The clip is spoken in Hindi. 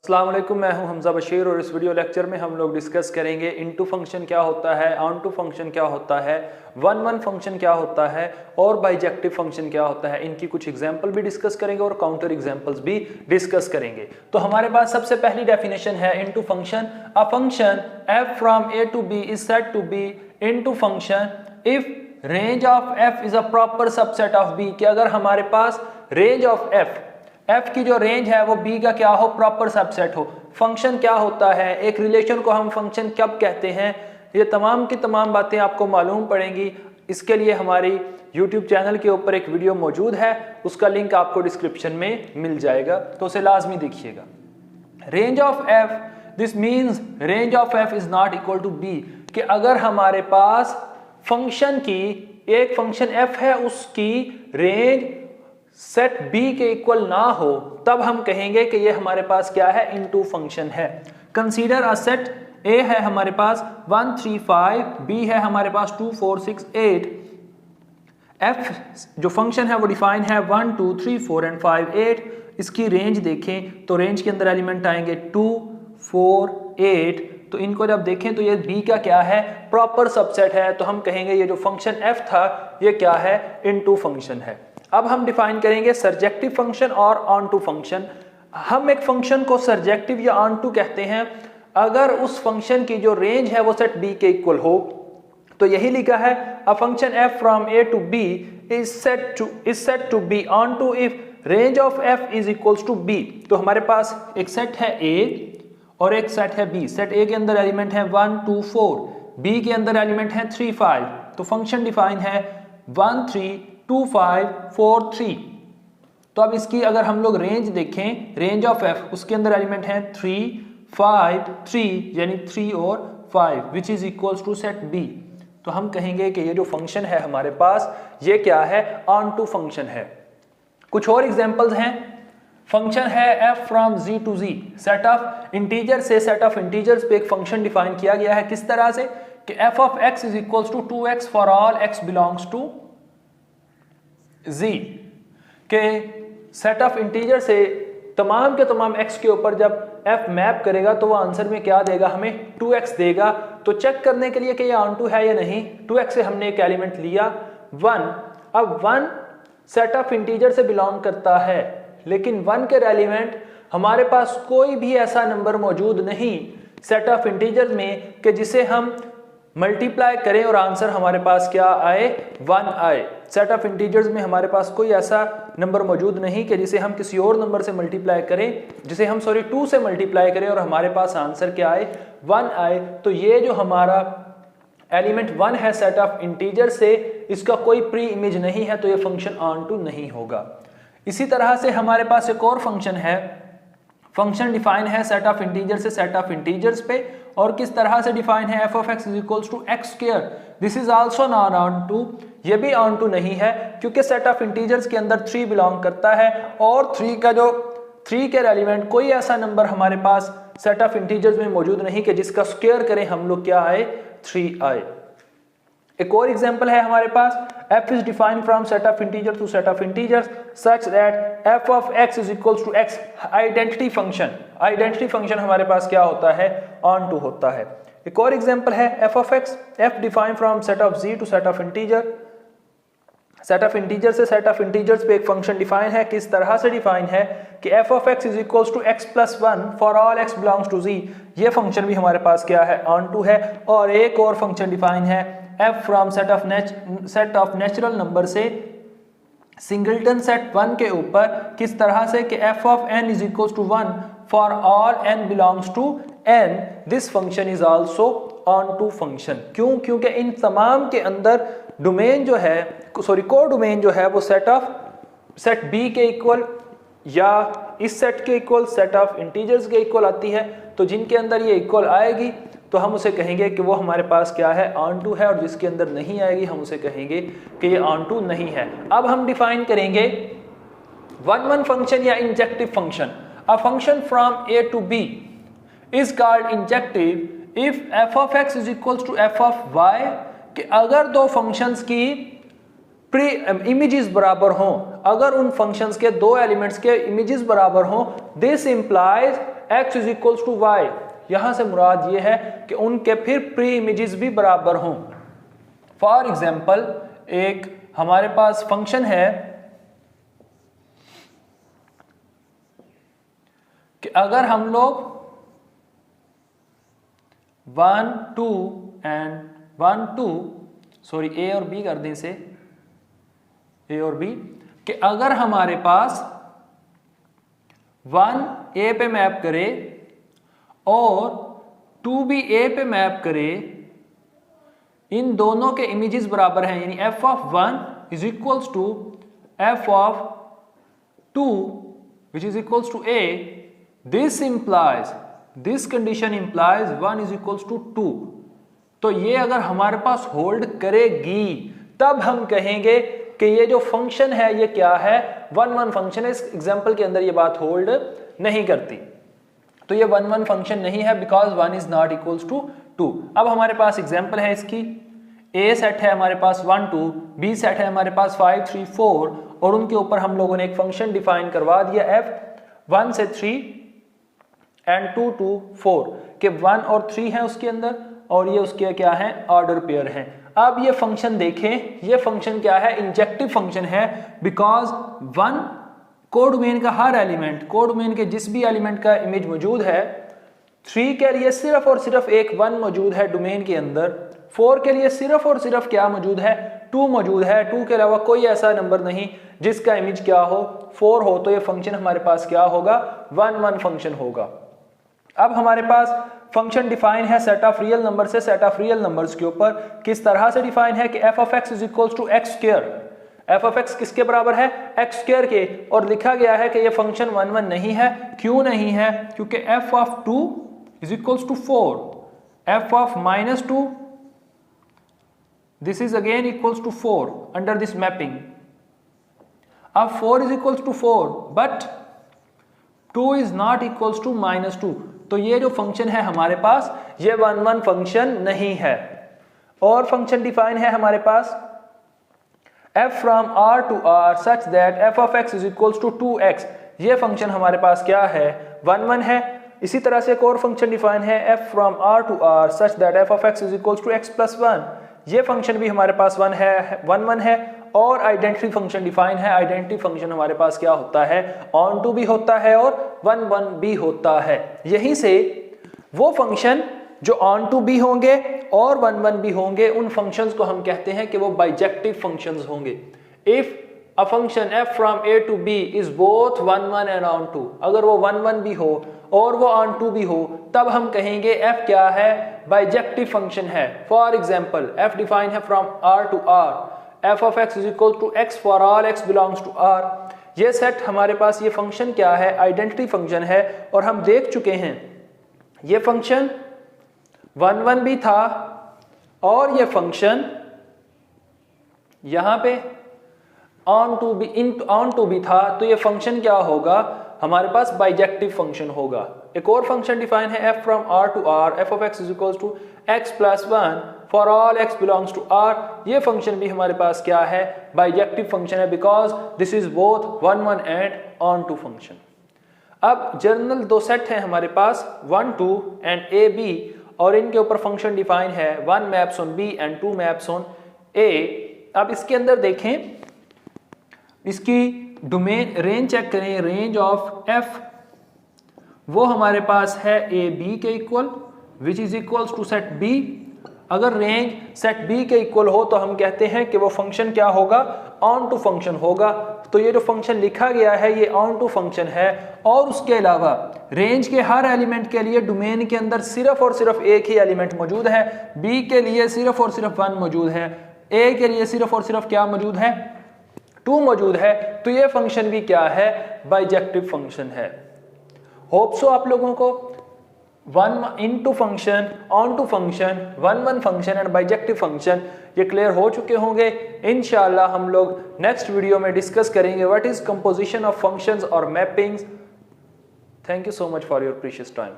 अस्सलाम वालेकुम, मैं हूं हमजा बशीर और इस वीडियो लेक्चर में हम लोग डिस्कस करेंगे इनटू फंक्शन क्या होता है, ऑन टू फंक्शन क्या होता है, वन वन फंक्शन क्या होता है और बाइजेक्टिव फंक्शन क्या होता है। इनकी कुछ एग्जांपल भी डिस्कस करेंगे और काउंटर एग्जांपल्स भी डिस्कस करेंगे। तो हमारे पास सबसे पहली डेफिनेशन है into function. A function f from a to b is said to be into function if range of f is a proper subset of b। कि अगर हमारे पास रेंज ऑफ f की जो रेंज है वो b का क्या हो, प्रॉपर सबसेट हो। फंक्शन क्या होता है, एक रिलेशन को हम फंक्शन कब कहते हैं, ये तमाम की तमाम बातें आपको मालूम पड़ेंगी। इसके लिए हमारी YouTube चैनल के ऊपर एक वीडियो मौजूद है, उसका लिंक आपको डिस्क्रिप्शन में मिल जाएगा, तो उसे लाजमी देखिएगा। Range of f, this means range of f is not equal to b। कि अगर हमारे पास फंक्शन की, एक फंक्शन f है, उसकी रेंज सेट b के इक्वल ना हो, तब हम कहेंगे कि ये हमारे पास क्या है, इनटू फंक्शन है। कंसीडर अ सेट a है हमारे पास 1 3 5, b है हमारे पास 2 4 6 8, f जो फंक्शन है वो डिफाइन है 1 2 3 4 एंड 5 8। इसकी रेंज देखें तो रेंज के अंदर एलिमेंट आएंगे 2 4 8। तो इनको जब देखें तो ये b का क्या है, प्रॉपर सबसेट है। तो हम कहेंगे ये जो फंक्शन f था ये क्या है, इनटू फंक्शन है। अब हम डिफाइन करेंगे सरजेक्टिव फंक्शन और ऑन टू फंक्शन। हम एक फंक्शन को सरजेक्टिव या ऑन टू कहते हैं अगर उस फंक्शन की जो रेंज है वो सेट b के इक्वल हो। तो यही लिखा है, a function f from a to b is said to be onto if range of f is equals to b। तो हमारे पास एक सेट है a और एक सेट है b। सेट a के अंदर एलिमेंट है 1 2 4, b के अंदर एलिमेंट है 3 5। तो फंक्शन डिफाइन है 1 3 2 5 4 3। तो अब इसकी अगर हम लोग रेंज देखें, रेंज ऑफ f, उसके अंदर एलिमेंट है 3 5 3, यानी 3 और 5 which is equals to set b। तो हम कहेंगे कि ये जो फंक्शन है हमारे पास ये क्या है, ऑन टू फंक्शन है। कुछ और एग्जांपल्स हैं। फंक्शन है f from z to z, set of integer से सेट ऑफ इंटीजर्स पे एक फंक्शन डिफाइन किया गया है। किस तरह से कि f of x is equals to 2x for all x belongs to z। के सेट ऑफ इंटीजर से तमाम के तमाम x के ऊपर जब f मैप करेगा तो वो आंसर में क्या देगा, हमें 2x देगा। तो चेक करने के लिए कि ये ऑन टू है या नहीं, 2x से हमने एक एलिमेंट लिया 1। अब 1 सेट ऑफ इंटीजर से बिलोंग करता है, लेकिन 1 के एलिमेंट हमारे पास कोई भी ऐसा नंबर मौजूद नहीं सेट ऑफ इंटीजर में कि जिसे हम मल्टीप्लाई करें और आंसर हमारे पास क्या आए, 1 आए। सेट ऑफ इंटीजर्स में हमारे पास कोई ऐसा नंबर मौजूद नहीं कि जिसे हम किसी और नंबर से मल्टीप्लाई करें, जिसे हम 2 से मल्टीप्लाई करें और हमारे पास आंसर क्या आए, 1 आए। तो ये जो हमारा एलिमेंट 1 है सेट ऑफ इंटीजर से, इसका कोई प्री इमेज नहीं है, तो ये फंक्शन ऑन टू नहीं होगा। इसी तरह से हमारे पास एक और फंक्शन है। फंक्शन डिफाइन है सेट ऑफ इंटीजर से सेट ऑफ इंटीजर्स पे, और किस तरह से डिफाइन है, f of x is equals to x square. This is also not onto, ये भी ऑन टू नहीं है क्योंकि सेट ऑफ इंटीजर्स के अंदर 3 बिलोंग करता है और 3 का जो 3 के एलिमेंट कोई ऐसा नंबर हमारे पास सेट ऑफ इंटीजर्स में मौजूद नहीं कि जिसका स्क्वायर करें हम लोग क्या आए, 3 आए। एक और एग्जांपल है हमारे पास, f is defined from set of integer to set of integers such that f of x is equals to x। Identity function हमारे पास क्या होता है, ऑन टू होता है। एक और एग्जांपल है f of x, f defined from set of z to set of integer। Set of integer से सेट ऑफ इंटीजर्स पे एक फंक्शन डिफाइन है। किस तरह से डिफाइन है कि f of x is equals to x plus 1 for all x belongs to z। ये फंक्शन भी हमारे पास क्या है, ऑन टू है। और एक और फंक्शन डिफाइन है f from set of natural number से सिंगलटन सेट 1 के ऊपर। किस तरह से कि f of n is equals to 1 for all n belongs to n। This function is also onto function. क्यों? क्योंकि इन तमाम के अंदर डोमेन जो है, को डोमेन जो है वो सेट b के इक्वल या इस सेट के इक्वल सेट ऑफ इंटीजर्स के इक्वल आती है। तो जिनके अंदर ये इक्वल आएगी तो हम उसे कहेंगे कि वो हमारे पास क्या है, ऑन टू है, और जिसके अंदर नहीं आएगी हम उसे कहेंगे कि ये ऑन टू नहीं है। अब हम डिफाइन करेंगे वन वन फंक्शन या injective function. A function from a to b is called injective if f of x is equals to f of y। कि अगर दो फंक्शंस की प्री इमेजेस बराबर हों, अगर उन फंक्शंस के दो एलिमेंट्स के इमेजेस बराबर हों, this implies x is equals to y, यहां से मुराद ये है कि उनके फिर प्री इमेजेस भी बराबर हों। फॉर एग्जाम्पल एक हमारे पास फंक्शन है कि अगर हम लोग 1 2 एंड 1 2 सॉरी ए और बी कर दें इसे, ए और बी, कि अगर हमारे पास 1 ए पे मैप करे और 2 भी ए पे मैप करे, इन दोनों के इमेजेस बराबर हैं, यानी f of 1 is equals to f of 2 which is equals to a, this condition implies 1 is equals to 2। तो ये अगर हमारे पास होल्ड करेगी तब हम कहेंगे कि ये जो फंक्शन है ये क्या है, 1 फंक्शन है। इस एग्जांपल के अंदर ये बात होल्ड नहीं करती, तो ये 1 फंक्शन नहीं है because 1 is not equals to 2। अब हमारे पास एग्जांपल है इसकी, ए सेट है हमारे पास 1 2, बी सेट है हमारे पास 5 3 4, और उनके ऊपर हम लोगों ने एक फंक्शन डिफाइन करवा दिया f 1 से 3 एंड 2 to 4 के 1 और 3 है उसके अंदर, और ये उसके क्या है, ऑर्डर पेयर हैं। अब ये फंक्शन देखें, ये फंक्शन क्या है, इंजेक्टिव फंक्शन है बिकॉज 1 कोडोमेन का हर एलिमेंट, कोडोमेन के जिस भी एलिमेंट का इमेज मौजूद है, 3 के लिए सिर्फ और सिर्फ एक 1 मौजूद है डोमेन के अंदर, 4 के लिए सिर्फ और सिर्फ क्या मौजूद है, 2 मौजूद है, 2 के अलावा कोई ऐसा नंबर नहीं जिसका इमेज क्या हो, 4 हो। तो ये फंक्शन हमारे पास क्या होगा, 1 फंक्शन होगा। अब हमारे पास फंक्शन डिफाइन है सेट ऑफ रियल नंबर से सेट ऑफ रियल नंबर्स के ऊपर। किस तरह से डिफाइन है कि f of x is equals to x square, f of x किसके बराबर है, x स्क्वायर के, और लिखा गया है कि ये फंक्शन 1 नहीं है। क्यों नहीं है, क्योंकि f of 2 is equals to 4, f of -2 this is again equals to 4 under this mapping. अब 4 is equals to 4 but 2 is not equals to -2, तो ये जो फंक्शन है हमारे पास ये 1 फंक्शन नहीं है। और फंक्शन डिफाइन है हमारे पास f from r to r such that f of x is equals to 2x, ये फंक्शन हमारे पास क्या है, 1 है। इसी तरह से एक और फंक्शन डिफाइन है f from r to r such that f of x is equals to x plus 1, ये फंक्शन भी हमारे पास 1 है। और आइडेंटिटी फंक्शन डिफाइन है, आइडेंटिटी फंक्शन हमारे पास क्या होता है, ऑन टू भी होता है और 1 भी होता है। यहीं से वो फंक्शन जो ऑन टू भी होंगे और 1 भी होंगे, उन फंक्शंस को हम कहते हैं कि वो बाइजेक्टिव फंक्शंस होंगे। If a function f from a to b is both 1 and on to, अगर वो 1 भी हो और वो on to भी हो, तब हम कहेंगे f क्या है, बाइजेक्टिव फंक्शन है। फॉर एग्जाम्पल f डिफाइन है from r to r, f of x is equal to x for all x belongs to r। ये सेट हमारे पास, ये फंक्शन क्या है, आइडेंटिटी फंक्शन है। और हम देख चुके हैं ये फंक्शन 1 भी था और ये फंक्शन यहां पे ऑन टू भी था, तो ये फंक्शन क्या होगा, हमारे पास बाइजेक्टिव फंक्शन होगा। एक और फंक्शन डिफाइन है f from r to r, f of x is equals to x plus 1 for all x belongs to r, ये फंक्शन भी हमारे पास क्या है, बाइजेक्टिव फंक्शन है because this is both 1 and onto function. अब जर्नल 2 सेट हैं हमारे पास 1 2 एंड a b, और इनके ऊपर फंक्शन डिफाइन है 1 maps on b and 2 maps on a। अब इसके अंदर देखें, इसकी डोमेन रेंज चेक करें, रेंज ऑफ f वो हमारे पास है a b के equal which is equals to set b। अगर रेंज सेट b के इक्वल हो तो हम कहते हैं कि वो फंक्शन क्या होगा, ऑन टू फंक्शन होगा। तो ये जो फंक्शन लिखा गया है ये ऑन टू फंक्शन है। और उसके अलावा रेंज के हर एलिमेंट के लिए डोमेन के अंदर सिर्फ और सिर्फ एक ही एलिमेंट मौजूद है, b के लिए सिर्फ और सिर्फ 1 मौजूद है, a के लिए सिर्फ और सिर्फ क्या मौजूद है, 2 मौजूद है। तो ये फंक्शन भी क्या है, बाइजेक्टिव फंक्शन है। होप सो आप लोगों को 1 into function, onto function, 1 function and bijective function ये क्लियर हो चुके होंगे। इंशाल्लाह हम लोग नेक्स्ट वीडियो में डिस्कस करेंगे what is composition of functions और mappings. Thank you so much for your precious time.